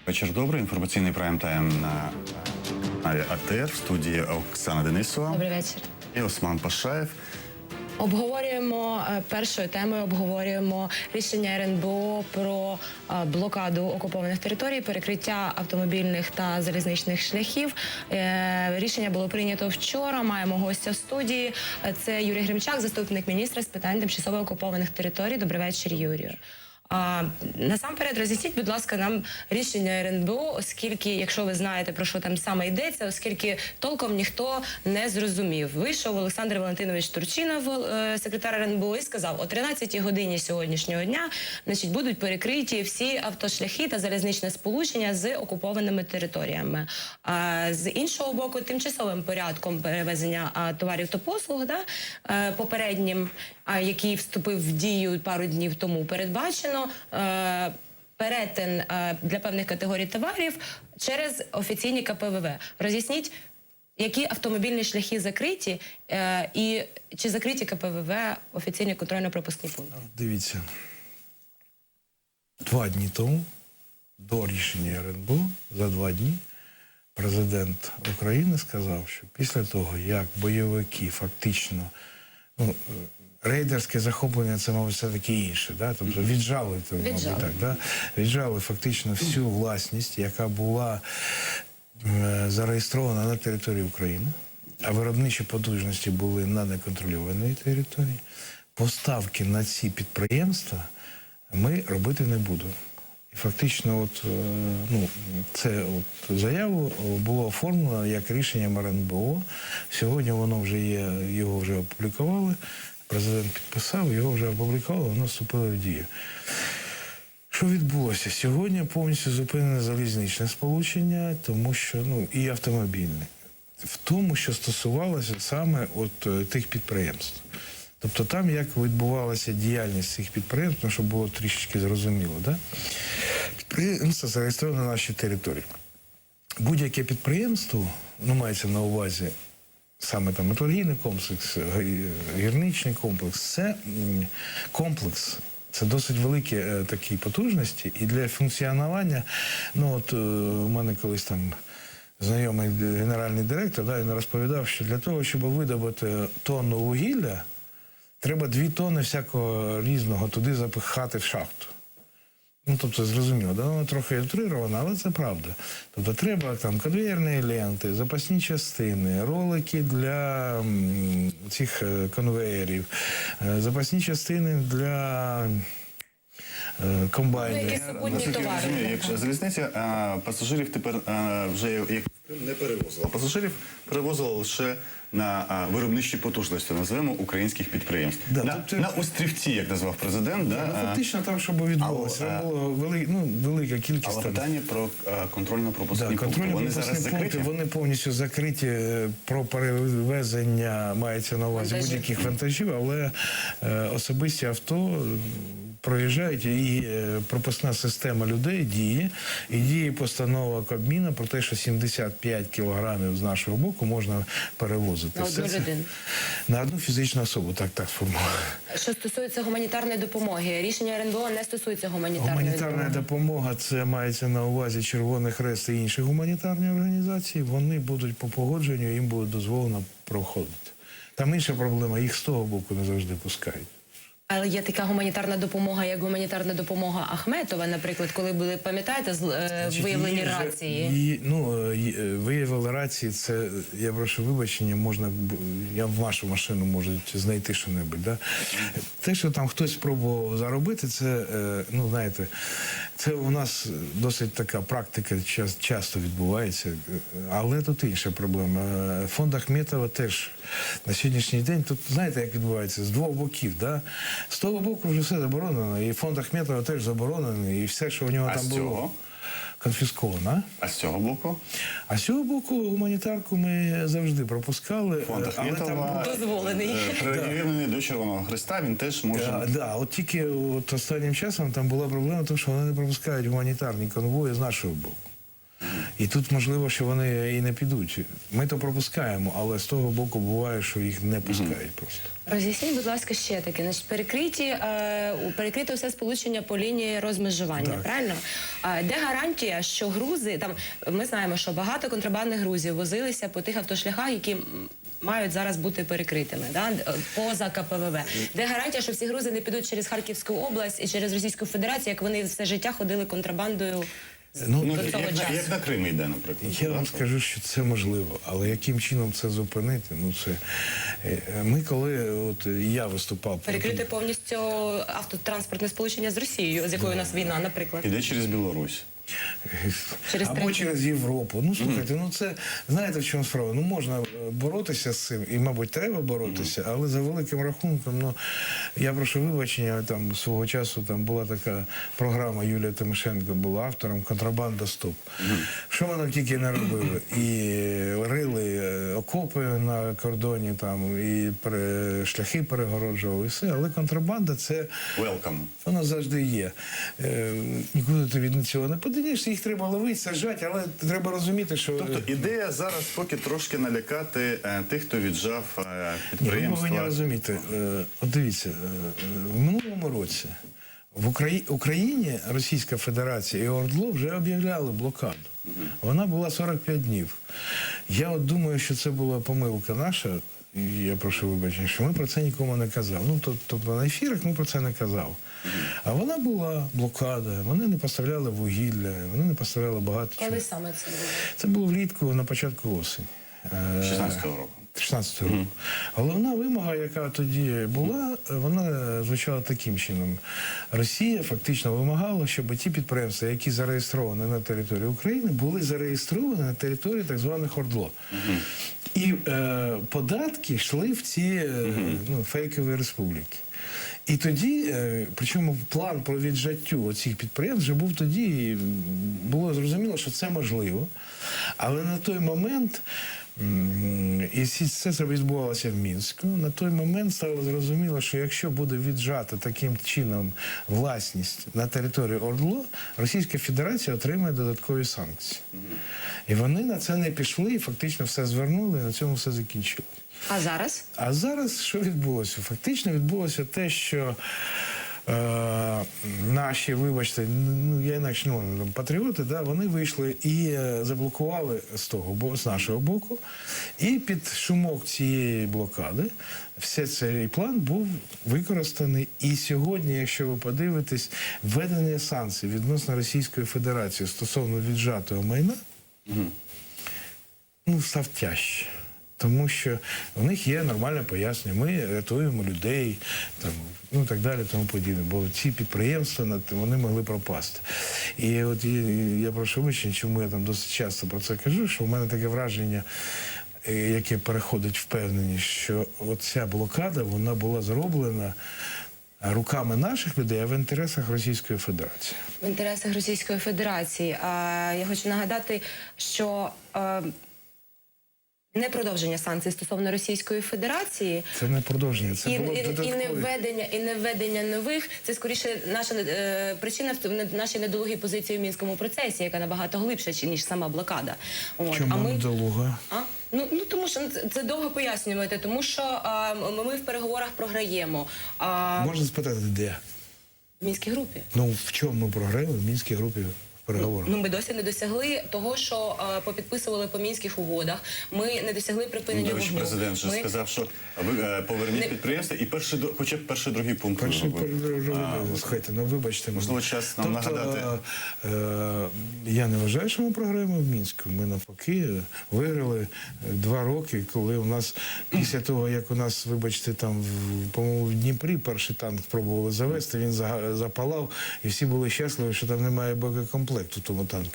Вечір добрий. Інформаційний прайм-тайм на каналі АТР. В студії Оксана Денисова. Добрий вечір. І Осман Пашаєв. Обговорюємо першою темою. Обговорюємо рішення РНБО про блокаду окупованих територій, перекриття автомобільних та залізничних шляхів. Рішення було прийнято вчора. Маємо гостя в студії. Це Юрій Гремчак, заступник міністра з питань тимчасово окупованих територій. Добрий вечір, Юрію. Насамперед роз'ясніть, будь ласка, нам рішення РНБО, оскільки, якщо ви знаєте, про що там саме йдеться, оскільки толком ніхто не зрозумів. Вийшов Олександр Валентинович Турчинов, секретар РНБО, і сказав, о 13-й годині сьогоднішнього дня, значить, будуть перекриті всі автошляхи та залізничне сполучення з окупованими територіями. З іншого боку, тимчасовим порядком перевезення товарів та послуг, попереднім, який вступив в дію пару днів тому, передбачено перетин для певних категорій товарів через офіційні КПВВ. Роз'ясніть, які автомобільні шляхи закриті і чи закриті КПВВ, офіційні контрольно-пропускні пункти? Дивіться, 2 дні тому, до рішення РНБО, за 2 дні, президент України сказав, що після того, як бойовики фактично, рейдерське захоплення, це, мабуть, все-таки інше, да? Тобто віджали фактично всю власність, яка була зареєстрована на території України, а виробничі потужності були на неконтрольованій території. Поставки на ці підприємства ми робити не будемо. І фактично заяву було оформлено як рішенням РНБО. Сьогодні воно вже є, його вже опублікували. Президент підписав, його вже опублікували, воно вступило в дію. Що відбулося? Сьогодні повністю зупинене залізничне сполучення, тому що, і автомобільне. В тому, що стосувалося саме тих підприємств. Тобто там, як відбувалася діяльність цих підприємств, щоб було трішечки зрозуміло, да? Підприємство зареєстровано на нашій території. Будь-яке підприємство, мається на увазі, саме там металургійний комплекс, гірничний комплекс, це комплекс, це досить великі такі потужності, і для функціонування, у мене колись там знайомий генеральний директор, він розповідав, що для того, щоб видобути тонну вугілля, треба 2 тонни всякого різного туди запихати в шахту. Тобто, зрозуміло, воно трохи утрировано, але це правда. Тобто, треба там конвеєрні ленти, запасні частини, ролики для цих конвеєрів, запасні частини для комбайнів. Наскільки я розумію, якщо залізниця, пасажирів тепер вже не перевозила. Пасажирів перевозила лише на виробничі потужності, називаємо, українських підприємств. На острівці, як назвав президент. Фактично там, щоб відбулося, було велика кількість. Але питання про контрольно-пропускні пункти, вони зараз закриті? Вони повністю закриті, про перевезення мається на увазі будь-яких вантажів, але особисті авто проїжджають, і пропускна система людей діє, і діє постанова Кабміну про те, що 75 кілограмів з нашого боку можна перевозити. На одну людину? На одну фізичну особу, так сформулювали. Що стосується гуманітарної допомоги, рішення РНБО не стосується гуманітарної допомоги? Гуманітарна допомога, це мається на увазі Червоний Хрест і інші гуманітарні організації, вони будуть по погодженню, їм буде дозволено проходити. Там інша проблема, їх з того боку не завжди пускають. Але є така гуманітарна допомога, як гуманітарна допомога Ахметова, наприклад, коли були, пам'ятаєте, виявлені рації? Виявили рації, це, я прошу вибачення, можна, я в вашу машину можуть знайти що-небудь, да? Те, що там хтось спробував заробити, це, знаєте, це у нас досить така практика часто відбувається, але тут інша проблема. Фонд Ахметова теж на сьогоднішній день, тут знаєте, як відбувається, з 2 боків, да? З того боку вже все заборонено, і фонд Ахметова теж заборонений, і все, що у нього там було, конфісковано. А з цього боку? А з цього боку гуманітарку ми завжди пропускали. Фонд Ахметова дозволений. Прирівняний до Червоного Хреста, він теж може... От тільки останнім часом там була проблема, тому що вони не пропускають гуманітарні конвої з нашого боку. І тут можливо, що вони і не підуть. Ми то пропускаємо, але з того боку буває, що їх не пускають просто. Роз'ясніть, будь ласка, ще таке. Значить, перекрите все сполучення по лінії розмежування, Так. правильно? Де гарантія, що грузи, там, ми знаємо, що багато контрабандних грузів возилися по тих автошляхах, які мають зараз бути перекритими, да? Поза КПВВ. Де гарантія, що всі грузи не підуть через Харківську область і через Російську Федерацію, як вони все життя ходили контрабандою Ну, до цього часу? Як на Крим йде, наприклад. Я вам скажу, що це можливо, але яким чином це зупинити? Ну це ми коли от я виступав Перекрити повністю автотранспортне сполучення з Росією, з якою у нас війна, наприклад. Іде через Білорусь. Через або третю. через Європу. Ну слухайте, ну це знаєте в чому справа? Ну можна боротися з цим, і мабуть треба боротися, але за великим рахунком, ну я прошу вибачення, там свого часу там була така програма, Юлія Тимошенко була автором «Контрабанда стоп». Що вона тільки не робили? І рили окопи на кордоні, там і шляхи перегороджували, і все. Але контрабанда це Welcome. воно завжди є. Нікуди ти від цього не подивишся, їх треба ловити, саджати, але треба розуміти, що... Тобто ідея зараз поки трошки налякати тих, хто віджав Ні, ви підприємства. повинні розуміти. От дивіться, в минулому році в Україні Російська Федерація і ОРДЛО вже об'являли блокаду. Вона була 45 днів. Я от думаю, що це була помилка наша, і я прошу вибачення, що ми про це нікому не казали. Ну, тобто на ефірах ми про це не казали. А вона була блокада, вони не поставляли вугілля, вони не поставляли багато чого. Коли саме це було? Це було влітку на початку осені. 16-го року. 16 року. Головна вимога, яка тоді була, вона звучала таким чином. Росія фактично вимагала, щоб ті підприємства, які зареєстровані на території України, були зареєстровані на території так званих ОРДЛО. І податки йшли в ці фейкові республіки. І тоді, причому план по віджаттю цих підприємств вже був тоді, і було зрозуміло, що це можливо. Але на той момент, і все це відбувалося в Мінську, на той момент стало зрозуміло, що якщо буде віджата таким чином власність на території ОРДЛО, Російська Федерація отримає додаткові санкції. І вони на це не пішли, і фактично все звернули, і на цьому все закінчилось. А зараз? А зараз що відбулося? Фактично відбулося те, що наші, вибачте, ну я інакше патріоти, да, вони вийшли і заблокували з нашого боку. І під шумок цієї блокади цей план був використаний. І сьогодні, якщо ви подивитесь, введення санкцій відносно Російської Федерації стосовно віджатого майна, став тяжче. Тому що в них є нормальне пояснення. Ми рятуємо людей, там, так далі, тому подібне. Бо ці підприємства, вони могли пропасти. І от я прошу вибачення, чому я там досить часто про це кажу, що в мене таке враження, яке переходить впевненість, що оця блокада, вона була зроблена руками наших людей, а в інтересах Російської Федерації. В інтересах Російської Федерації. Я хочу нагадати, що не продовження санкцій стосовно Російської Федерації. Це не продовження, це було і не введення нових. Це скоріше наша причина в нашій недолугій позиції в Мінському процесі, яка набагато глибша, ніж сама блокада. Чому недолуга? Ну тому що це довго пояснювати, тому що ми в переговорах програємо. Можна спитати, де? В Мінській групі. Ну, в чому ми програємо? В Мінській групі переговорах. Ну, ми досі не досягли того, що попідписували по Мінських угодах. Ми не досягли припинення вогню. Президент же сказав, що ви поверніть підприємства і хоча б перший, другий пункт. Слухайте, вибачте. Можливо, час нам нагадати. Я не вважаю, що ми програємо в Мінську. Ми навпаки виграли 2 роки, коли у нас, після того, як у нас, вибачте, там, по-моєму, в Дніпрі перший танк спробували завести, він запалав, і всі були щасливі, що там немає боєкомплекту в тому танку.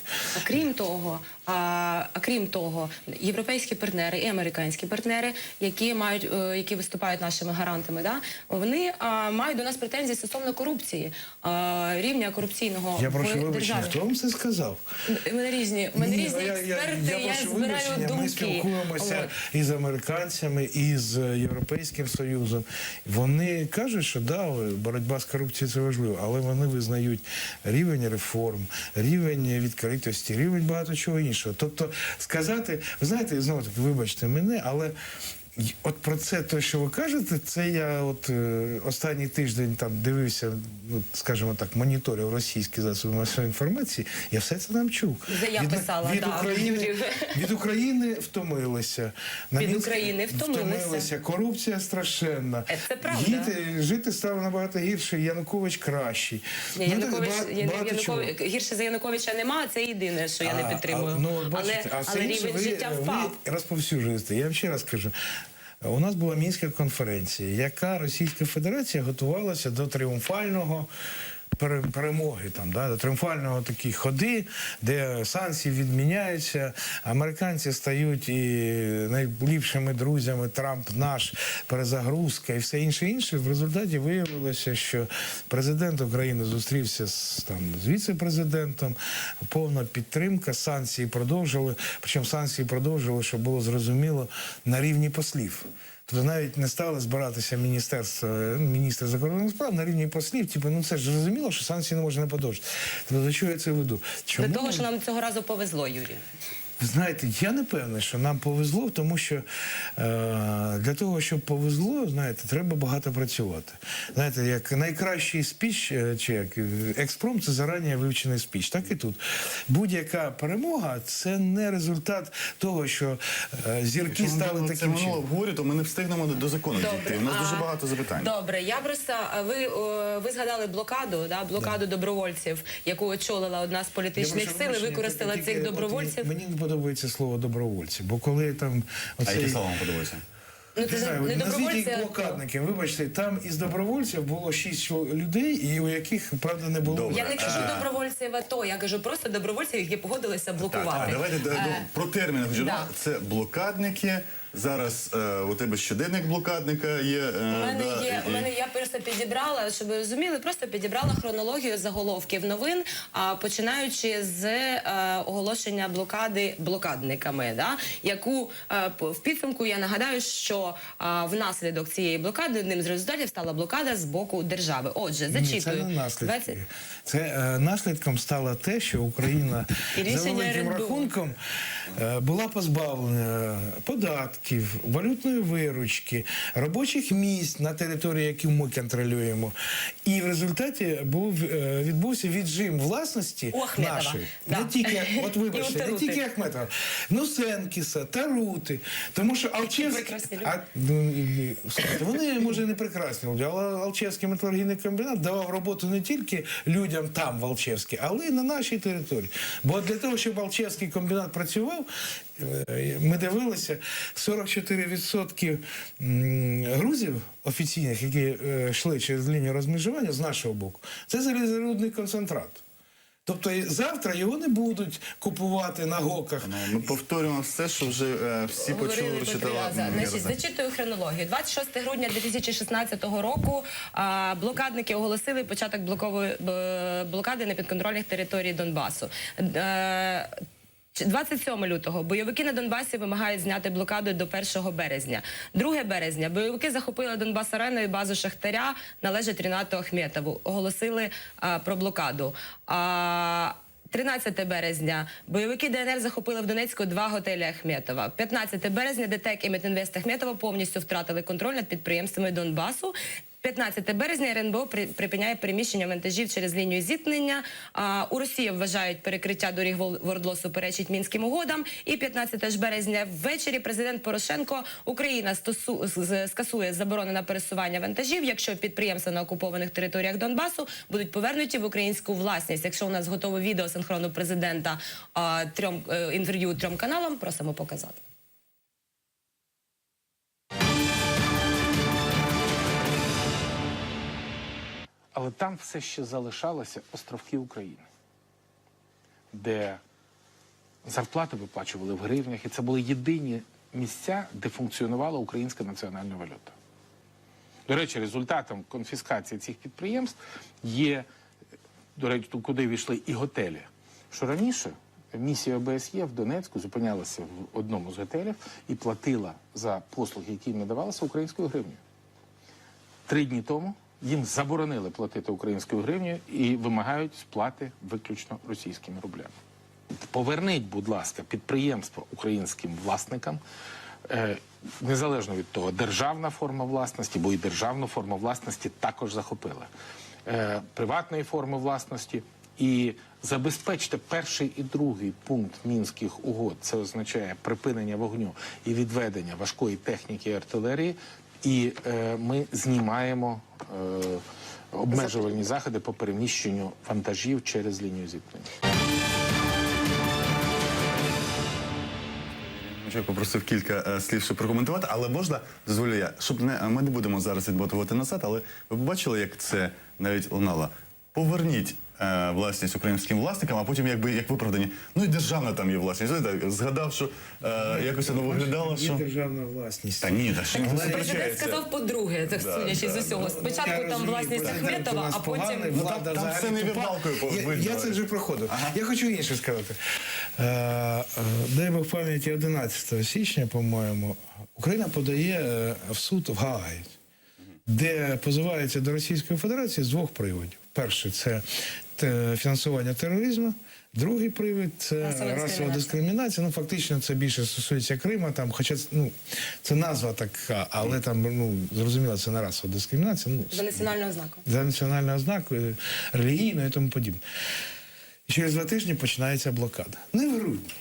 Крім того, європейські партнери і американські партнери, які виступають нашими гарантами, вони мають до нас претензії стосовно корупції, рівня корупційного в державі. Я прошу вибачення, хто вам це сказав? У мене різні експерти, я збираю думки. Ми спілкуємося і з американцями, і з Європейським Союзом. Вони кажуть, що боротьба з корупцією – це важливо, але вони визнають рівень реформ, рівень відкритості, рівень багато чого іншого. Тобто сказати, ви знаєте, знову таки, вибачте мене, але от про це, те, що ви кажете, це я от останній тиждень там дивився, скажімо так, моніторив російські засоби масової інформації, я все це там чув. Я писала, від України втомилися. Від України втомилися. Корупція страшенна. Це правда. Жити стало набагато гірше, Янукович кращий. Гірше за Януковича немає, це єдине, що я не підтримую. Але рівень життя впав. Ви розповсюджуєте. Я вам ще раз кажу. У нас була Мінська конференція, яка Російська Федерація готувалася до тріумфального перемоги, там, да, до тріумфального такі ходи, де санкції відміняються, американці стають і найліпшими друзями, Трамп наш, перезагрузка і все інше. В результаті виявилося, що президент України зустрівся з віце-президентом, повна підтримка, санкції продовжили, причому санкції продовжили, щоб було зрозуміло, на рівні послів. Тобто навіть не стали збиратися міністри закордонних справ на рівні послів. Це ж зрозуміло, що санкції не можна не подовжити. Тобто до чого я це веду? До того, що нам цього разу повезло, Юрій. Знаєте, я не певний, що нам повезло, тому що для того, щоб повезло, знаєте, треба багато працювати. Знаєте, як найкращий спіч, чи як експромт, це зарані вивчений спіч. Так і тут. Будь-яка перемога – це не результат того, що зірки стали таким чином. Якщо ми говорю, то ми не встигнемо до закону дійти. У нас дуже багато запитань. Добре, я просто, ви згадали блокаду, блокаду добровольців, яку очолила одна з політичних сил і використала цих добровольців. Мені не подобається слово добровольці, бо коли там... А яке слово вам подобається? Назвіть їх блокадники. Вибачте, там із добровольців було 6 людей, і у яких, правда, не було... Я не кажу добровольців АТО, я кажу просто добровольців, які погодилися блокувати. Давайте про терміни хочу. Це блокадники. Зараз у тебе щоденник блокадника є. Я просто підібрала, щоб ви розуміли, просто підібрала хронологію заголовків новин, починаючи з оголошення блокади блокадниками, яку в підсумку я нагадаю, що внаслідок цієї блокади одним з результатів стала блокада з боку держави. Отже, зачитую. Це не наслідки. Це наслідком стало те, що Україна за великим рахунком була позбавлена податків, валютної виручки, робочих місць на території, які ми контролюємо. І в результаті відбувся віджим власності нашої. Не тільки, от вибачте, не тільки Ахметова, Нусенкіса, Тарути. Тому що Алчевський... Вони, може, не прекрасні люди, але Алчевський металургійний комбінат давав роботу не тільки людям там, в Алчевській, але й на нашій території. Бо для того, щоб Алчевський комбінат працював, ми дивилися, 44% грузів офіційних, які йшли через лінію розмежування з нашого боку, це залізорудний концентрат. Тобто завтра його не будуть купувати на гоках. Ми повторюємо все, що вже всі почули, прочитали. Зачитую хронологію. 26 грудня 2016 року блокадники оголосили початок блокади непідконтрольних територій Донбасу. 27 лютого бойовики на Донбасі вимагають зняти блокаду до 1 березня. 2 березня бойовики захопили Донбас-арену і базу Шахтаря, належить Рінату Ахметову. Оголосили про блокаду. 13 березня бойовики ДНР захопили в Донецьку 2 готелі Ахметова. 15 березня ДТЕК і Метінвест Ахметова повністю втратили контроль над підприємствами Донбасу. 15 березня РНБО припиняє переміщення вантажів через лінію зіткнення. У Росії вважають, перекриття доріг в ОРДЛО суперечить Мінським угодам. І 15 березня ввечері президент Порошенко: Україна скасує заборону на пересування вантажів, якщо підприємства на окупованих територіях Донбасу будуть повернуті в українську власність. Якщо у нас готове відео синхрону президента інтерв'ю 3 каналам, просимо показати. Але там все ще залишалися островки України, де зарплати виплачували в гривнях, і це були єдині місця, де функціонувала українська національна валюта. До речі, результатом конфіскації цих підприємств є, до речі, куди війшли і готелі. Що раніше місія ОБСЄ в Донецьку зупинялася в одному з готелів і платила за послуги, які їм надавалися, українською гривнею. 3 дні тому їм заборонили платити українською гривнею і вимагають сплати виключно російськими рублями. Поверніть, будь ласка, підприємство українським власникам, незалежно від того, державна форма власності, бо і державну форму власності також захопили, приватної форми власності, і забезпечте перший і другий пункт Мінських угод, це означає припинення вогню і відведення важкої техніки і артилерії, і ми знімаємо обмежувальні заходи по переміщенню вантажів через лінію зіткнення. Я попросив кілька слів, щоб прокоментувати, але можна, дозволю я, щоб ми не будемо зараз відмотувати назад, але ви побачили, як це навіть лунало. Поверніть власність українським власникам, а потім як виправдані. Ну і державна там є власність. Знаєте, згадав, що якось воно виглядало, що... Є державна власність. Та ні, та що не Президент сперечається. сказав по-друге, так судячи з усього. Спочатку там власність Ахметова, а потім... Там все невірвалкою видно. Я це вже проходив. Я хочу інше сказати. Дай Бог пам'яті 11 січня, по-моєму, Україна подає в суд в Гаагі, де позивається до Російської Федерації з двох приводів. Перший – це фінансування тероризму. Другий привід – це расова дискримінація. Ну, фактично, це більше стосується Криму, там, хоча це назва така, але там, зрозуміло, це не расова дискримінація. За національну ознаку. За національну ознаку, релігійну і тому подібне. І через 2 тижні починається блокада. Не в грудні,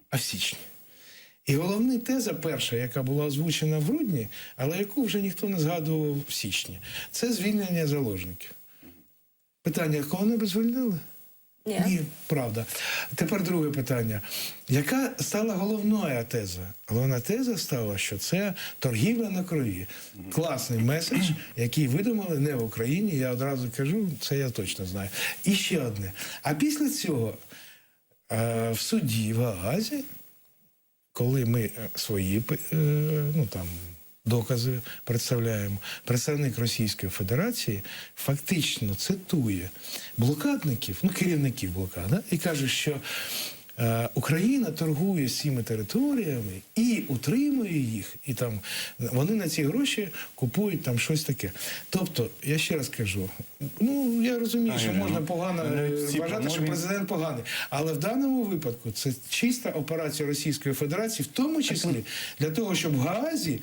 а в січні. І головна теза перша, яка була озвучена в грудні, але яку вже ніхто не згадував в січні, це звільнення заложників. Питання, кого-небудь звільнили? Ні, правда. Тепер друге питання. Яка стала головною теза? Головна теза стала, що це торгівля на крові. Класний меседж, який видумали не в Україні, я одразу кажу, це я точно знаю. І ще одне. А після цього в суді в Гаазі, коли ми свої докази представляємо, представник Російської Федерації фактично цитує блокадників, керівників блокади, і каже, що Україна торгує з цими територіями і утримує їх, і там вони на ці гроші купують там щось таке. Тобто, я ще раз кажу, я розумію, що можна погано вважати, що президент поганий, але в даному випадку це чиста операція Російської Федерації, в тому числі для того, щоб в Гаазі,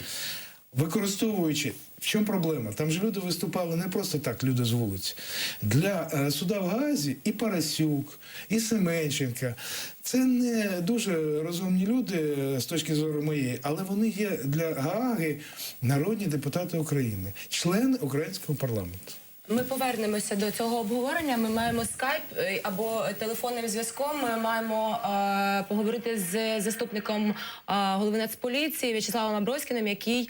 використовуючи, в чому проблема? Там же люди виступали не просто так, люди з вулиці. Для суда в Гаазі і Парасюк, і Семенченка. Це не дуже розумні люди з точки зору моєї, але вони є для Гааги народні депутати України, члени українського парламенту. Ми повернемося до цього обговорення. Ми маємо скайп або телефонним зв'язком. Ми маємо поговорити з заступником голови Нацполіції В'ячеславом Аброськіним, який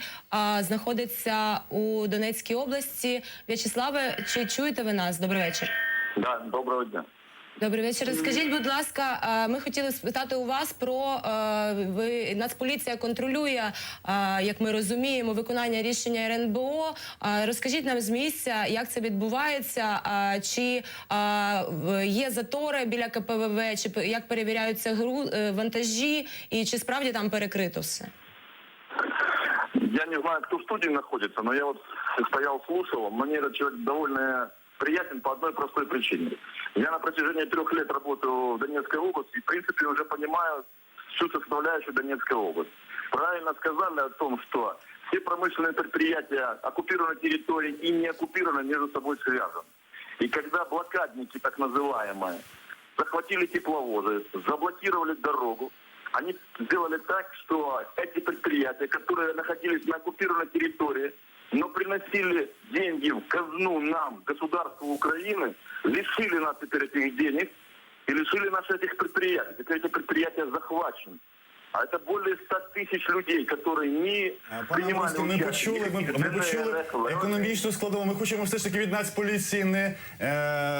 знаходиться у Донецькій області. В'ячеславе, чи чуєте ви нас? Добрий вечір. Да, доброго дня. Добрий вечір. Скажіть, будь ласка, ми хотіли спитати у вас про Нацполіція контролює, як ми розуміємо, виконання рішення РНБО. Розкажіть нам з місця, як це відбувається, чи є затори біля КПВВ, чи як перевіряються вантажі, і чи справді там перекрито все? Я не знаю, кто в студии находится, но я вот стоял, слушал. Мне этот человек довольно приятен по одной простой причине. Я на протяжении 3 лет работаю в Донецкой области и, в принципе, уже понимаю всю составляющую Донецкой области. Правильно сказали о том, что все промышленные предприятия оккупированной территории и не оккупированной между собой связаны. И когда блокадники, так называемые, захватили тепловозы, заблокировали дорогу, они сделали так, что эти предприятия, которые находились на оккупированной территории, но приносили деньги в казну нам, государству Украины, лишили нас теперь этих денег и лишили нас этих предприятий. Теперь эти предприятия захвачены. А это более 100 тысяч людей, которые не принимали Ми почули економічну складову. Ми хочемо все ж таки від Нацполіції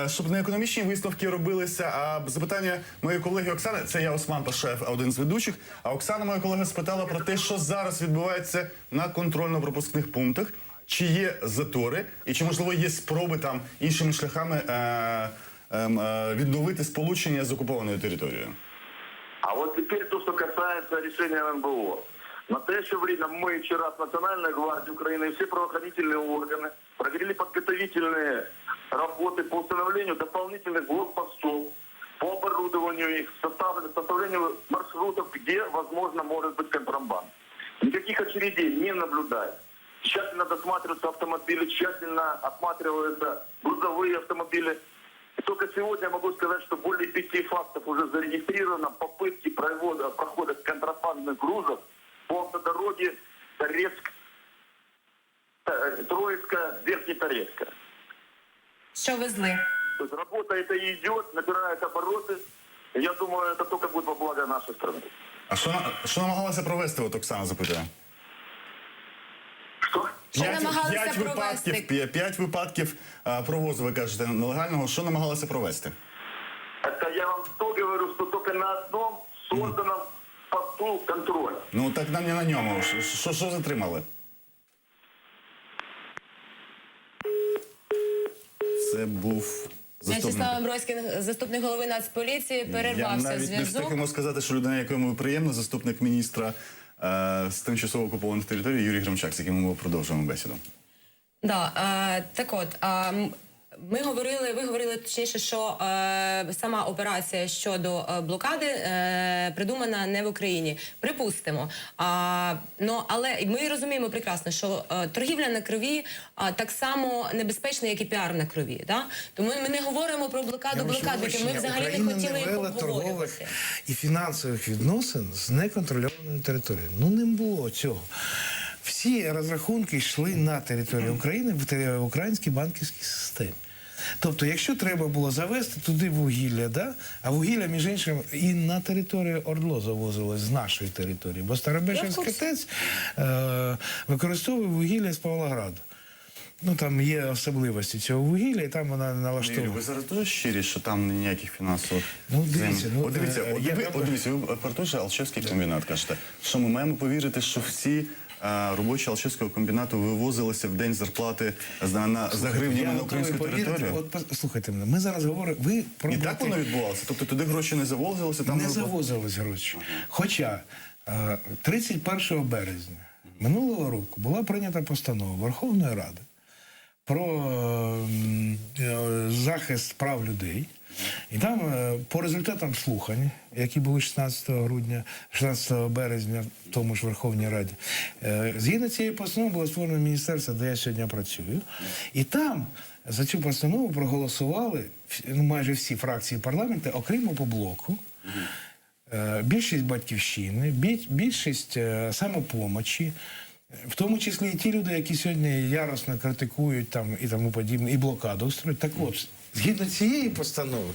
щоб не економічні висновки робилися, а запитання моєї колеги Оксани, це я Осман Пашаєв, один з ведучих, а Оксана, моя колега, спитала про те, що зараз відбувається на контрольно-пропускних пунктах, чи є затори, і чи, можливо, є спроби там іншими шляхами відновити сполучення з окупованою територією. А вот теперь то, что касается решения РНБО. В настоящее время мы вчера с Национальной гвардией Украины и все правоохранительные органы провели подготовительные работы по установлению дополнительных блокпостов, по оборудованию их, составлению маршрутов, где, возможно, может быть контрабанда. Никаких очередей не наблюдается. Тщательно досматриваются автомобили, тщательно осматриваются грузовые автомобили. И только сегодня я могу сказать, что более 5 фактов уже зарегистрировано попытки прохода контрабандных грузов по автодороге Троицка, Верхнеторецка. Що везли? То есть работа эта идет, набирает обороты. И я думаю, это только будет во благо нашей страны. А що намагалися провести, от Оксана запитує? Что? Що намагалися провести? 5 випадків провозу, ви кажете, нелегального. Що намагалися провести? Это я вам что говорю, что только на одном созданном посту контроля. Ну так нам не на ньому. Що затримали? Це був заступник. В'ячеслав Амброськін, заступник голови Нацполіції, Я перервався навіть не встиг зв'язок. йому сказати, що людина, якому приємно, заступник міністра з тимчасово окупованих територій Юрій Громчак, з яким ми продовжуємо бесіду. Да, так от, ви говорили точніше, що сама операція щодо блокади придумана не в Україні. Припустимо. Але ми розуміємо прекрасно, що торгівля на крові так само небезпечна, як і піар на крові. Да? Тому ми не говоримо про блокаду, ми взагалі не хотіли їх торгових обговорювати. і фінансових відносин з неконтрольованою територією. Ну не було цього. Всі розрахунки йшли на територію України в українській банківській системі. Тобто, якщо треба було завести туди вугілля, да? А вугілля, між іншим, і на територію ОРДЛО завозилось з нашої території, бо Старобешівський ТЕЦ використовує вугілля з Павлограду. Ну, там є особливості цього вугілля, і там вона налаштовує. Юрій, ви зараз дуже щирі, що там ніяких фінансових... Ну, дивіться, дивіться, ви про той же Алчевський комбінат кажете, що ми маємо повірити, що всі робочі Алчевського комбінату вивозилися в день зарплати за гривнями на українську територію? Слухайте мене, ми зараз говоримо... І так воно відбувалося? Тобто туди гроші не завозилися? Не завозились гроші. Хоча 31 березня минулого року була прийнята постанова Верховної Ради про захист прав людей. І там по результатам слухань, які були 16 березня в тому ж Верховній Раді, згідно цієї постанови було створено міністерство, де я сьогодні працюю. І там за цю постанову проголосували майже всі фракції парламенту, окрім «Опоблоку», більшість «Батьківщини», більшість «Самопомочі», в тому числі і ті люди, які сьогодні яростно критикують там і тому подібне, і блокаду устроюють. Так от, згідно цієї постанови,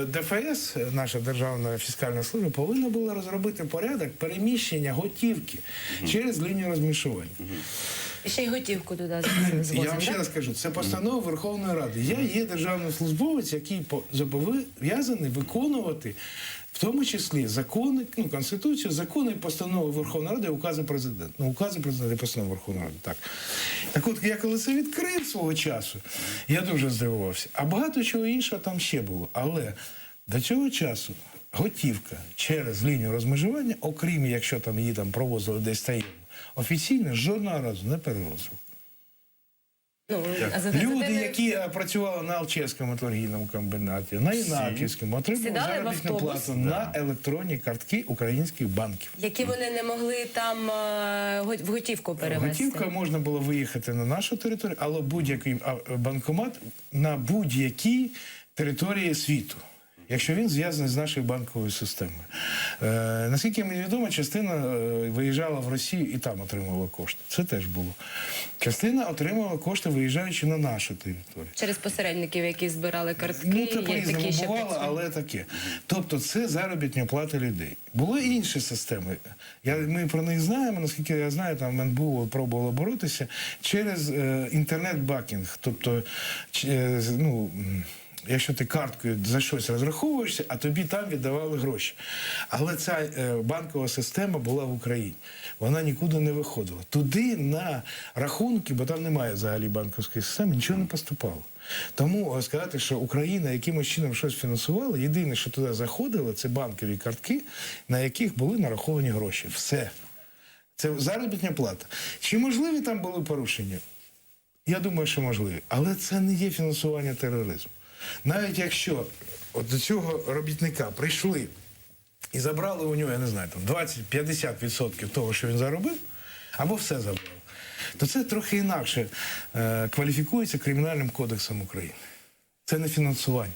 ДФС, наша Державна фіскальна служба, повинна була розробити порядок переміщення готівки через лінію розмежування. І ще й готівку туди Я вам ще раз кажу, це постанова Верховної Ради. Я є державний службовець, який зобов'язаний виконувати в тому числі закони, Конституцію, закони і постанови Верховної Ради, укази президента. Укази президента і постанови Верховної Ради, так. Так от, я коли це відкрив свого часу, я дуже здивувався. А багато чого іншого там ще було. Але до цього часу готівка через лінію розмежування, окрім якщо там її там провозили десь таємно, офіційно жодного разу не перевозили. Люди, які працювали на Алчевському торгійному комбінаті, на Інаківському, отримали заробітну плату на електронні картки українських банків. Які вони не могли там в готівку перевести? Готівка можна було виїхати на нашу територію, але будь-який банкомат на будь-якій території світу, якщо він зв'язаний з нашою банковою системою. Наскільки мені відомо, частина виїжджала в Росію і там отримувала кошти. Це теж було. Частина отримувала кошти, виїжджаючи на нашу територію. Через посередників, які збирали картки. Ну, це по-різному бувало, але таке. Тобто це заробітна плата людей. Були інші системи. Ми про них знаємо, наскільки я знаю, там НБУ пробувало боротися через інтернет-бакінг. Тобто, якщо ти карткою за щось розраховуєшся, а тобі там віддавали гроші. Але ця банкова система була в Україні. Вона нікуди не виходила. Туди на рахунки, бо там немає взагалі банківської системи, нічого не поступало. Тому сказати, що Україна якимось чином щось фінансувала, єдине, що туди заходило, це банкові картки, на яких були нараховані гроші. Все. Це заробітна плата. Чи можливі там були порушення? Я думаю, що можливі. Але це не є фінансування тероризму. Навіть якщо от до цього робітника прийшли і забрали у нього, я не знаю, там 20-50% того, що він заробив, або все забрали, то це трохи інакше кваліфікується Кримінальним кодексом України. Це не фінансування.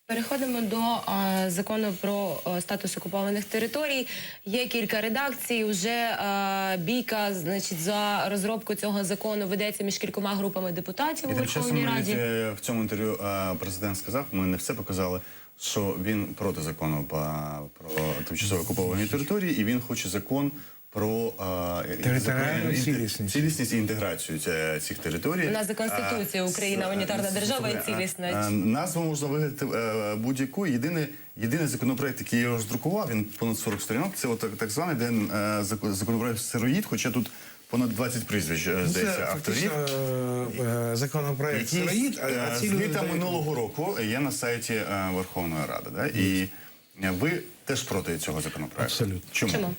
Переходимо до закону про статус окупованих територій. Є кілька редакцій. Уже бійка, значить, за розробку цього закону ведеться між кількома групами депутатів І у тим часом Верховній навіть Раді. в цьому інтерв'ю президент сказав, ми не все показали, що він проти закону про тимчасово окуповані території, і він хоче закон про Територіальну цілісність і інтеграцію цих територій. У нас за Конституцією Україна унітарна держава і цілісна. Назву можна вигадати будь-яку. Єдиний законопроект, який я роздрукував, він понад 40 сторінок, це от так званий законопроект «Сироїд», хоча тут понад 20 прізвищ, здається, авторів. Законопроект «Сироїд», а ці з люди літа дають- минулого року є на сайті Верховної Ради. Да? І ви теж проти цього законопроекту. Абсолютно. Чому?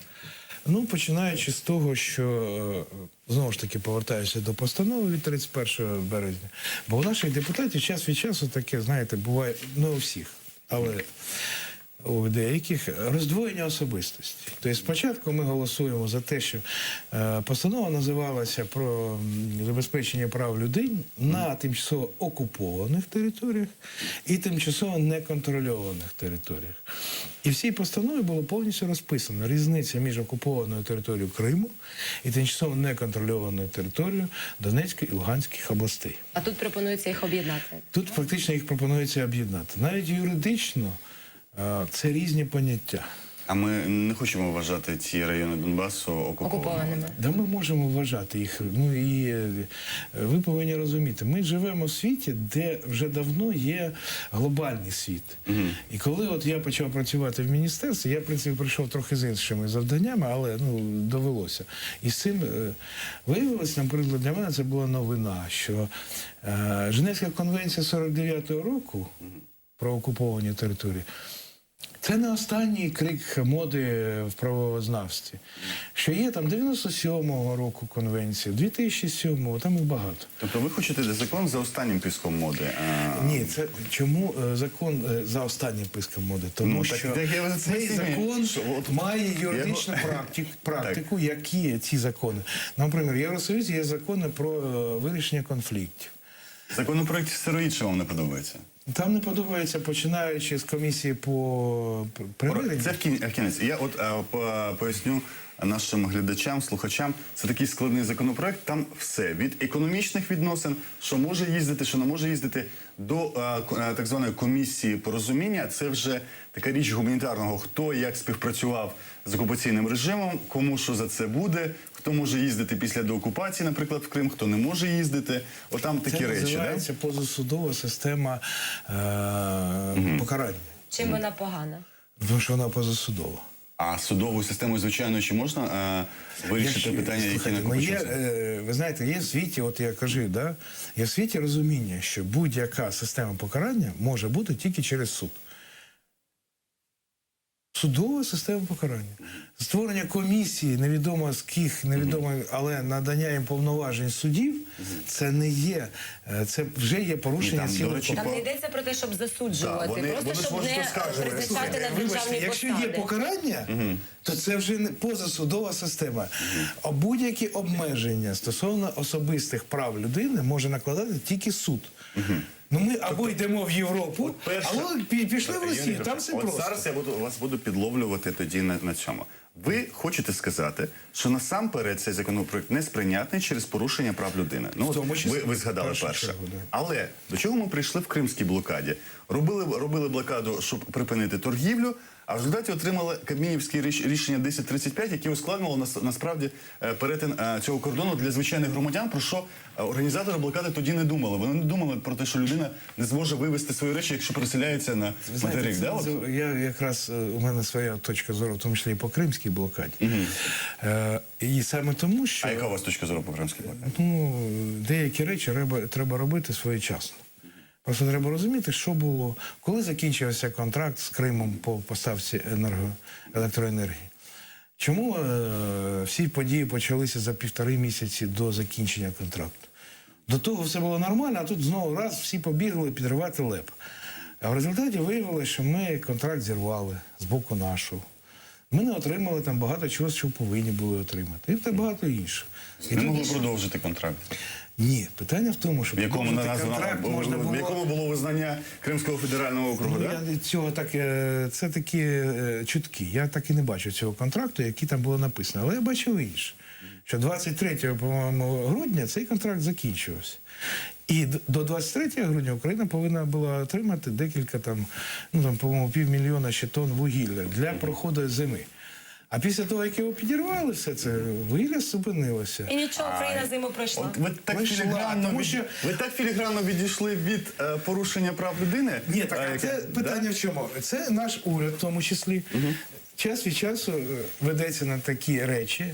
Ну, починаючи з того, що, знову ж таки, повертаюся до постанови від 31 березня. Бо у наших депутатів час від часу таке, знаєте, буває, не у всіх, але у деяких роздвоєння особистості. Тобто спочатку ми голосуємо за те, що постанова називалася про забезпечення прав людей на тимчасово окупованих територіях і тимчасово неконтрольованих територіях. І в цій постанові було повністю розписано різниця між окупованою територією Криму і тимчасово неконтрольованою територією Донецької і Луганських областей. А тут пропонується їх об'єднати. Тут фактично їх пропонується об'єднати. Навіть юридично це різні поняття. А ми не хочемо вважати ці райони Донбасу окупованими. Да ми можемо вважати їх. Ну і ви повинні розуміти, ми живемо в світі, де вже давно є глобальний світ. І коли от я почав працювати в міністерстві, я, в принципі, прийшов трохи з іншими завданнями, але довелося. І з цим виявилось, наприклад, для мене це була новина, що Женевська конвенція 49-го року про окуповані території – це не останній крик моди в правознавстві. Що є там 97-го року конвенція, 2007-го, там їх багато. Тобто ви хочете закон за останнім піском моди? Ні, це чому закон за останнім писком моди? Тому Ну, так, що так я за це цей розумію. закон Що, от- має юридичну практику, які ці закони. Наприклад, в Євросоюзі є закони про вирішення конфліктів. Законопроект «Сироїд», що вам не подобається? Там не подобається, починаючи з комісії по примиренню. Це в кінець. Я от поясню нашим глядачам, слухачам. Це такий складний законопроект. Там все. Від економічних відносин, що може їздити, що не може їздити, до так званої комісії порозуміння. Це вже така річ гуманітарного. Хто як співпрацював з окупаційним режимом, кому що за це буде, хто може їздити після деокупації, наприклад, в Крим, хто не може їздити. Отам такі Це речі. називається позасудова система покарання. Чим вона погана? Тому що вона позасудова. А судовою системою, звичайно, чи можна вирішити питання, які Слухайте, ну, є, накопичуються? ви знаєте, є в світі, от я кажу, да, є в світі розуміння, що будь-яка система покарання може бути тільки через суд. Судова система покарання. Створення комісії, невідомо з ких, невідомо, але надання їм повноважень судів, це не є, це вже є порушення Там, до сили речі, Там не йдеться про те, щоб засуджувати, Так, вони просто щоб можуть не оскаржувати. призначати на Вибачте, державні якщо є посади. покарання, то це вже не позасудова система. А будь-які обмеження стосовно особистих прав людини може накладати тільки суд. Ну ми або йдемо в Європу, або пішли в Росію, там все От просто. зараз я вас буду підловлювати тоді на цьому. Ви хочете сказати, що насамперед цей законопроект не сприйнятний через порушення прав людини. Ну, В тому от числі. ви згадали В першу перше. чергу, да. Але до чого ми прийшли в кримській блокаді? Робили блокаду, щоб припинити торгівлю, а в результаті отримали Кабмінівське рішення 1035, яке ускладнило насправді перетин цього кордону для звичайних громадян, про що організатори блокади тоді не думали. Вони не думали про те, що людина не зможе вивезти свої речі, якщо переселяється на Ви знаєте, материк. це Да? От? я якраз у мене своя точка зору, в тому числі і по кримській блокаді. І саме тому, що А яка у вас точка зору по кримській блокаді? ну, деякі речі треба робити своєчасно. Просто треба розуміти, що було, коли закінчився контракт з Кримом по поставці електроенергії. Чому всі події почалися за 1,5 місяці до закінчення контракту? До того все було нормально, а тут знову раз всі побігли підривати леп. А в результаті виявилося, що ми контракт зірвали з боку нашого. Ми не отримали там багато чого, що повинні були отримати. І та багато іншого. І Не тут- могли продовжити контракт. Ні, питання в тому, що В якому, продовжити контракт можна було... в якому було визнання Кримського федерального округу, Ну, так? я цього так, це такі чутки. Я так і не бачу цього контракту, який там було написано. Але я бачив інше. Що 23, по-моєму, грудня цей контракт закінчувався. І до 23 грудня Україна повинна була отримати декілька там, ну там, по-моєму, 500 000 ще тонн вугілля для проходу зими. А після того, як його підірвали, все це вугілля зупинилося. І нічого, Україна зиму пройшла. От ви так Пройшла, філігранно, тому що- ви так філігранно відійшли від порушення прав людини. Ні, так, яке- це питання в чому? Це наш уряд, в тому числі. Час від часу ведеться на такі речі,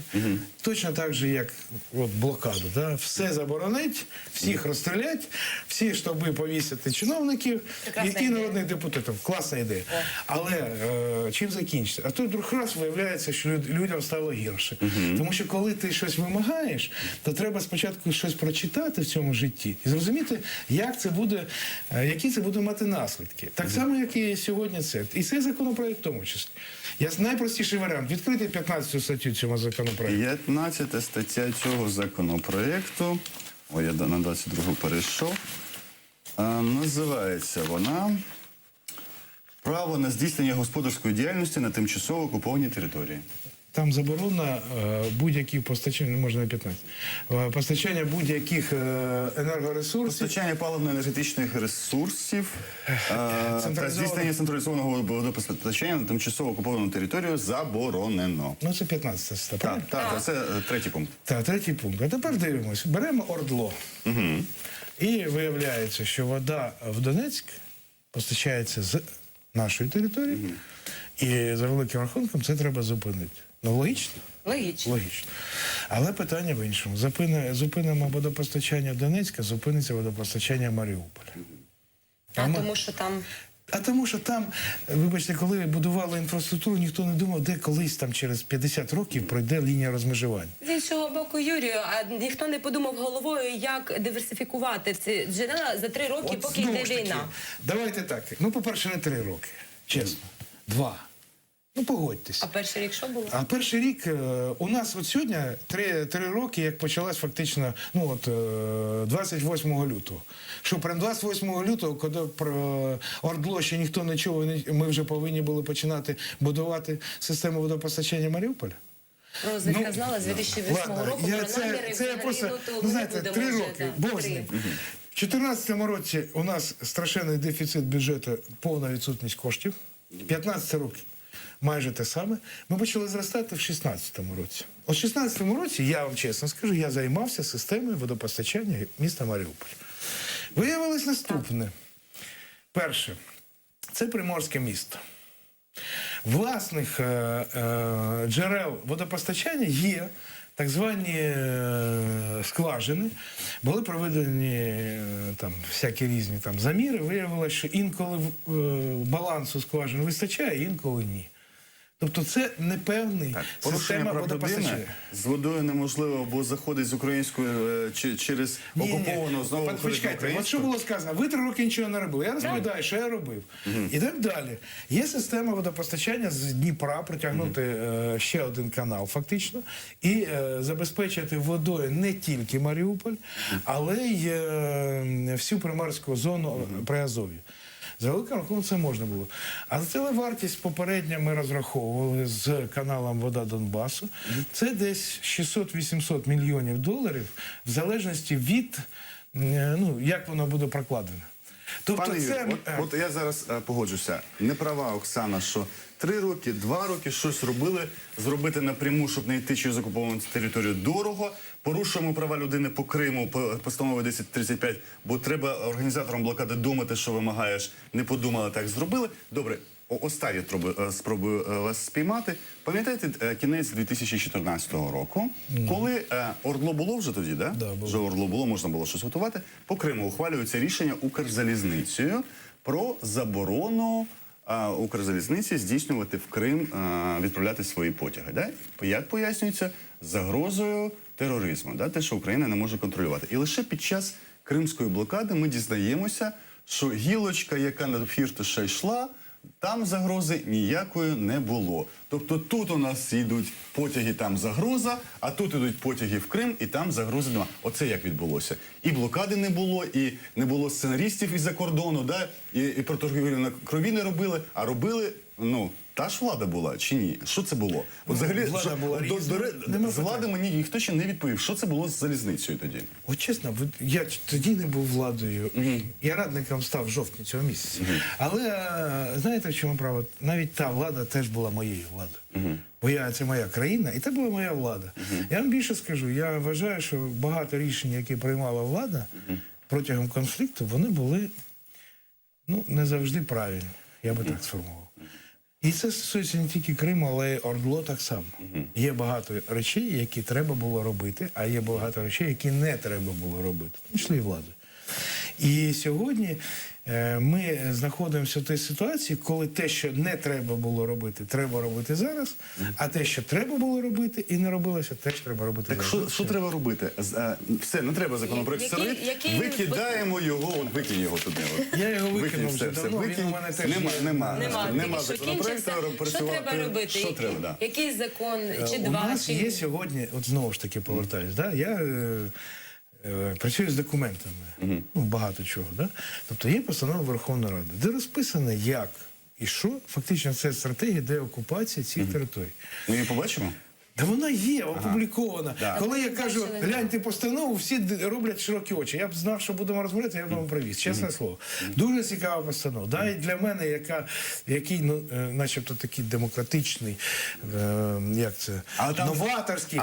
точно так же, як от, блокаду. Да? Все заборонить, всіх розстрілять, всі штаби повісити чиновників Прекрасна і ідея. народних депутатів. Класна ідея. Але чим закінчиться? А тут вдруг раз виявляється, що людям стало гірше. Тому що коли ти щось вимагаєш, то треба спочатку щось прочитати в цьому житті і зрозуміти, як це буде, які це буде мати наслідки. Так само, як і сьогодні це. І цей законопроект в тому числі. Найпростіший варіант. Відкрити 15 статтю цього законопроекту. 15 стаття цього законопроекту, ой, я на 22 перейшов, називається вона «Право на здійснення господарської діяльності на тимчасово окупованій території». Там заборона будь-яких постачань, не можна на 15, постачання будь-яких енергоресурсів. Постачання паливно-енергетичних ресурсів та здійснення централізованого водопостачання на тимчасово окуповану територію заборонено. Ну, це 15 стаття. Так, це третій пункт. Так, третій пункт. А тепер дивимося. Беремо Ордло. І виявляється, що вода в Донецьк постачається з нашої території. І за великим рахунком це треба зупинити. Ну, логічно? Логічно. Логічно. Але питання в іншому. Зупинимо водопостачання Донецька, зупиниться водопостачання Маріуполя. Тому що там А тому, що там, вибачте, коли будували інфраструктуру, ніхто не думав, де колись там через 50 років пройде лінія розмежування. з іншого боку, Юрію, а ніхто не подумав головою, як диверсифікувати ці джерела за 3 роки, поки знову йде ж таки, війна. давайте так. Ну, по-перше, не 3 роки. Чесно. 2. Ну, погодьтесь. А перший рік що було? А перший рік у нас от сьогодні 3 роки, як почалась фактично, ну от 28 лютого. Що прям 28 лютого, коли про Ордло ще ніхто не чув, ми вже повинні були починати будувати систему водопостачання Маріуполя? Розвідка знала з 2008 ладно, року я- про наміри це взагалі, просто, то ну, ми знаєте, не 3 будемо роки, вже, Бог з ним. В 2014 році у нас страшенний дефіцит бюджету, повна відсутність коштів. 15 років. Майже те саме. Ми почали зростати в 16-му році. От в 16-му році, я вам чесно скажу, я займався системою водопостачання міста Маріуполь. Виявилось наступне. Перше, це приморське місто. Власних джерел водопостачання є так звані скважини. Були проведені там всякі різні там заміри. Виявилося, що інколи балансу скважин вистачає, інколи ні. Тобто це непевний Порушення система прав людини водопостачання. з водою неможливо, бо заходить з українською через окуповану, знову виходить на Почекайте, от що українську. було сказано? Ви 3 роки нічого не робили. Я розповідаю, що я робив. Ідемо далі. Є система водопостачання з Дніпра, протягнути ще один канал фактично, і забезпечити водою не тільки Маріуполь, але й всю приморську зону Приазов'я. За великим рахунком це можна було. А вартість попередня ми розраховували з каналом «Вода Донбасу». Це десь 600-800 мільйонів доларів в залежності від, ну, як воно буде прокладено. Тобто Пане це... Юрію, от я зараз погоджуся. Не права Оксана, що 3 роки, 2 роки щось робили, зробити напряму, щоб не йти через окуповану територію, дорого. Порушуємо права людини по Криму, по постанові 1035, бо треба організаторам блокади думати, що вимагаєш. Не подумали, так зробили. Добре, останнє спробую вас спіймати. Пам'ятаєте кінець 2014 року, коли Ордло було вже тоді, да? Да, було. Вже Ордло було, можна було щось готувати. По Криму ухвалюється рішення Укрзалізницею про заборону Укрзалізниці здійснювати в Крим, відправляти свої потяги. Да? Як пояснюється? Загрозою тероризму, да? Те, що Україна не може контролювати. І лише під час кримської блокади ми дізнаємося, що гілочка, яка на Фірташа йшла, там загрози ніякої не було. Тобто тут у нас йдуть потяги, там загроза, а тут йдуть потяги в Крим, і там загрози немає. Оце як відбулося. І блокади не було, і не було сценаристів із-за кордону, да? і про торгівлю на крові не робили, а робили, та ж влада була чи ні? Що це було? От взагалі, влада була різна. з влади мені ніхто ще не відповів, що це було з залізницею тоді. От чесно, я тоді не був владою. Я радником став в жовтні цього місяця. Але знаєте, в чому право? Навіть та влада теж була моєю владою. Бо це моя країна, і це була моя влада. Я вам більше скажу, я вважаю, що багато рішень, які приймала влада протягом конфлікту, вони були не завжди правильні. Я би так сформував. І це стосується не тільки Криму, але й ОРДЛО так само. Є багато речей, які треба було робити, а є багато речей, які не треба було робити. Пішли і влади. І сьогодні ми знаходимося в тій ситуації, коли те, що не треба було робити, треба робити зараз, а те, що треба було робити і не робилося, теж треба робити Так зараз. що треба робити? Все, не треба законопроект стероїд. Викидаємо його, викинь його туди. Я його викинув вже все, давно, він викинь. у мене теж Нема Нема законопроекту. Що треба робити? Що треба, да. Який закон чи У два? нас є сьогодні, от знову ж таки повертаюсь, да? Я працюю з документами, багато чого. Да? Тобто є постанова Верховної Ради, де розписано, як і що, фактично це стратегія деокупації цих територій. Ми її побачимо? Да вона є, опублікована. Да. Коли я Ми кажу, бачили, гляньте постанову, всі роблять широкі очі. Я б знав, що будемо розмовляти, я б вам привіз, чесне слово. Дуже цікава постанова. Да, і для мене, який, начебто такий демократичний, як це, новаторський.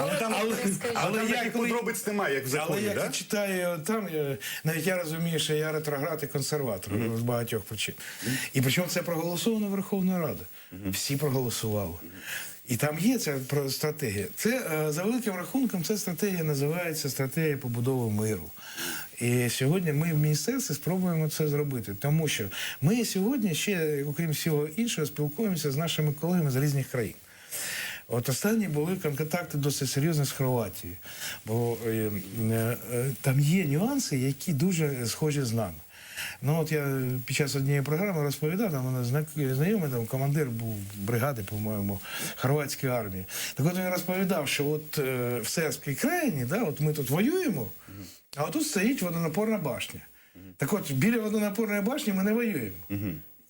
Але як подробиць немає, як в законі, Але як да? я читаю там, навіть я розумію, що я ретроград і консерватор з багатьох причин. І причому це проголосовано Верховною Радою. Всі проголосували. І там є ця стратегія. Це, за великим рахунком, ця стратегія називається стратегія побудови миру. І сьогодні ми в міністерстві спробуємо це зробити. Тому що ми сьогодні ще, окрім всього іншого, спілкуємося з нашими колегами з різних країн. От останні були контакти досить серйозні з Хорватією. Бо там є нюанси, які дуже схожі з нами. От я під час однієї програми розповідав, там мене знайомий, там командир був бригади, по-моєму, хорватської армії. Так от він розповідав, що от в Сербській країні, да, от ми тут воюємо, а отут стоїть водонапорна башня. Так от біля водонапорної башні ми не воюємо.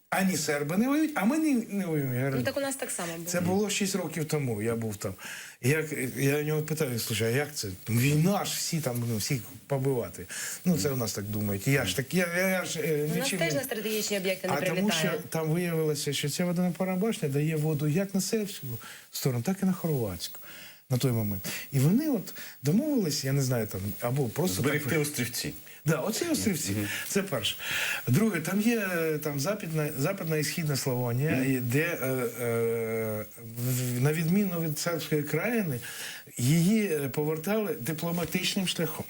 Ані серби не воюють, а ми не воюємо. Я говорю, Так у нас так само було. це було 6 років тому, я був там. Я у нього питаю, слушай, а як це? Війна ж, всі там, всіх побивати. Це у нас так думають. Я ж так, я ж У нас нічим теж не... на стратегічні об'єкти не А тому що прилітає. там виявилося, що ця водонапорна башня дає воду як на сербську сторону, так і на хорватську на той момент. І вони от домовились, я не знаю, там, або просто... Зберегти острівці. Да, оце острівці. Це перше. Друге, там є западна і східна Славонія, де, на відміну від сербської країни, її повертали дипломатичним шляхом.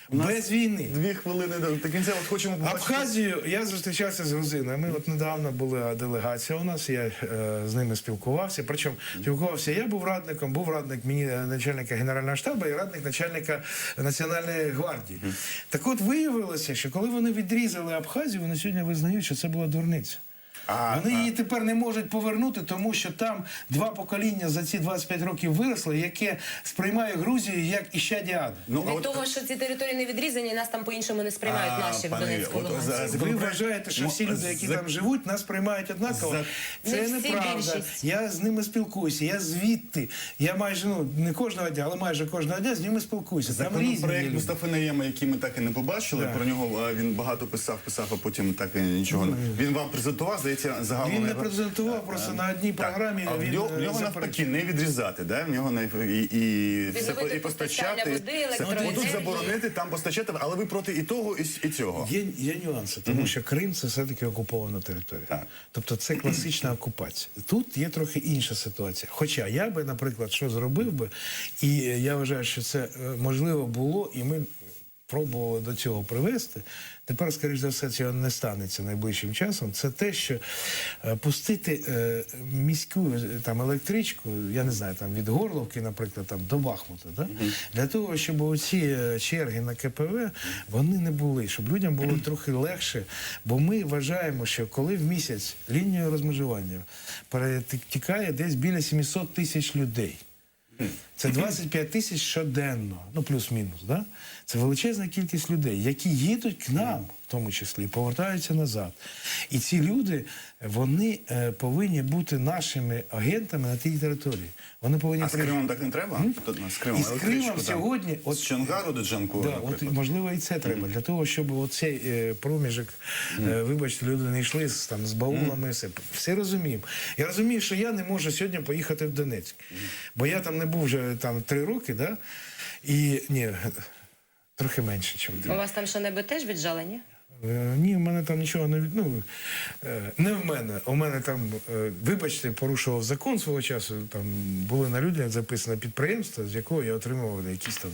Без війни. 2 хвилини до кінця, от хочемо побачити. Абхазію я зустрічався з грузинами. От недавно була делегація у нас, я з ними спілкувався. Причому спілкувався, я був радником, був радник начальника Генерального штабу і радник начальника Національної гвардії. Так от виявилося, що коли вони відрізали Абхазію, вони сьогодні визнають, що це була дурниця. Вони її тепер не можуть повернути, тому що там 2 покоління за ці 25 років виросли, яке сприймає Грузію як іщадя аду. Від того, що ці території не відрізані, нас там по-іншому не сприймають наші в Донецьку, Луганську. Ви вважаєте, що всі люди, які там живуть, нас приймають однаково? Це Не всі, неправда. більшість. Я з ними спілкуюся, я звідти. Я майже, не кожного дня, але майже кожного дня з ними спілкуюся. Там різні Законопроект люди. Мустафи Наєма, який ми так і не побачили, про нього він багато писав, а потім так і нічого не... Він вам презентував, здається, загалом... Він не презентував, просто на одній програмі А в він нього навпаки не відрізати, да? В нього і постачати. води, Отут електроенергії. заборонити, там постачати, але ви проти і того, і цього. Є нюанси, тому що Крим – це все-таки окупована територія. Так. Тобто це класична окупація. Тут є трохи інша ситуація. Хоча я би, наприклад, що зробив би, і я вважаю, що це можливо було, і ми пробували до цього привести, тепер, скоріш за все, цього не станеться найближчим часом, це те, що пустити міську там, електричку, я не знаю, там, від Горловки, наприклад, там, до Бахмута, да? Для того, щоб оці черги на КПВ, вони не були, щоб людям було трохи легше, бо ми вважаємо, що коли в місяць лінією розмежування перетікає десь біля 700 тисяч людей, це 25 тисяч щоденно, ну плюс-мінус, да? Це величезна кількість людей, які їдуть к нам, в тому числі, і повертаються назад. І ці люди, вони повинні бути нашими агентами на тій території. Вони повинні А з Кримом так не треба? З Кримом І з Кримом електричку, там, сьогодні... з Чонгару до Джанкова, Да, от, наприклад. можливо, і це треба. Для того, щоб оцей проміжок, вибачте, люди не йшли з баулами, все розуміємо. Я розумію, що я не можу сьогодні поїхати в Донецьк. Бо я там не був вже 3 роки, да? І, ні, трохи менше, ніж У вас там що-небудь теж віджалені? Ні, в мене там нічого не не в мене. У мене там, вибачте, порушував закон свого часу. Там були на людях записане підприємство, з якого я отримував якісь там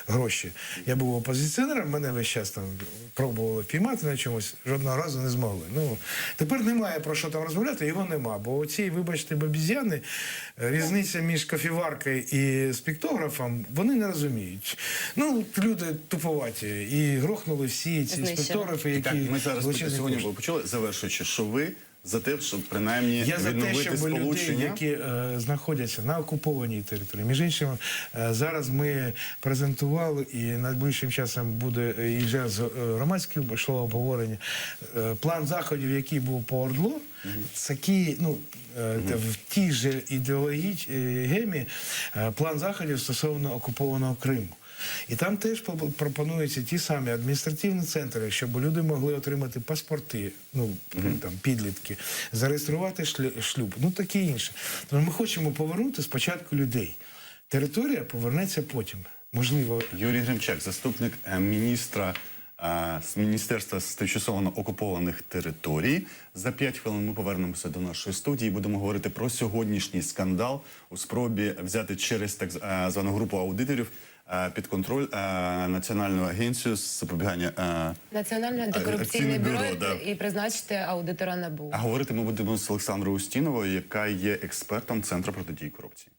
гроші. Я був опозиціонером, мене весь час там пробували піймати на чомусь, жодного разу не змогли. Ну, тепер немає про що там розмовляти, його нема. Бо оці, вибачте, бабізяни, різниця між кофіваркою і спектографом, вони не розуміють. Ну, люди туповаті. І грохнули всі ці Знищили. спектографи, які... Так, ми зараз величезні сьогодні кошти. почули, завершуючи, що ви за те, щоб принаймні Я за те, відновити щоб людей, сполучення. які знаходяться на окупованій території. Між іншим, зараз ми презентували, і найближчим часом буде і вже з громадським йшло обговорення, план заходів, який був по ОРДЛО, такі, ну, в тій же ідеологічній гемі план заходів стосовно окупованого Криму. І там теж пропонуються ті самі адміністративні центри, щоб люди могли отримати паспорти, ну, там, підлітки, зареєструвати шлюб, ну, таке інше. Тому ми хочемо повернути спочатку людей. Територія повернеться потім. Можливо, Юрій Гримчак, заступник міністра з Міністерства з тимчасово окупованих територій. За 5 хвилин ми повернемося до нашої студії і будемо говорити про сьогоднішній скандал у спробі взяти через так звану групу аудиторів під контроль Національну агенцію з запобігання Національне антикорупційне Антикорупційне бюро бюро, да. і призначити аудитора НАБУ. А говорити ми будемо з Олександрою Устіновою, яка є експертом Центру протидії корупції.